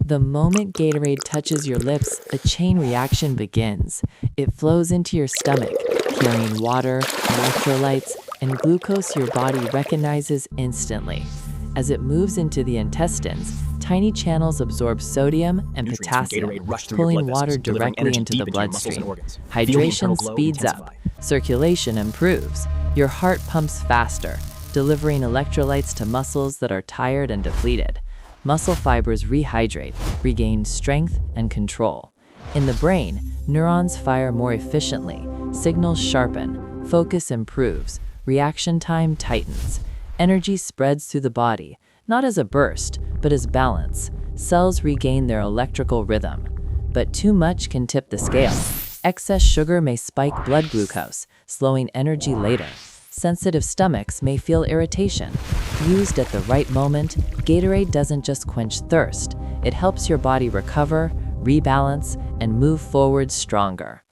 The moment Gatorade touches your lips, a chain reaction begins. It flows into your stomach, carrying water, electrolytes, and glucose your body recognizes instantly. As it moves into the intestines, tiny channels absorb sodium and potassium, pulling water directly into the bloodstream. Hydration speeds up, circulation improves, your heart pumps faster, delivering electrolytes to muscles that are tired and depleted. Muscle fibers rehydrate, regain strength and control. In the brain, neurons fire more efficiently, signals sharpen, focus improves, reaction time tightens. Energy spreads through the body, not as a burst, but as balance. Cells regain their electrical rhythm. But too much can tip the scale. Excess sugar may spike blood glucose, slowing energy later. Sensitive stomachs may feel irritation. Used at the right moment, Gatorade doesn't just quench thirst, it helps your body recover, rebalance, and move forward stronger.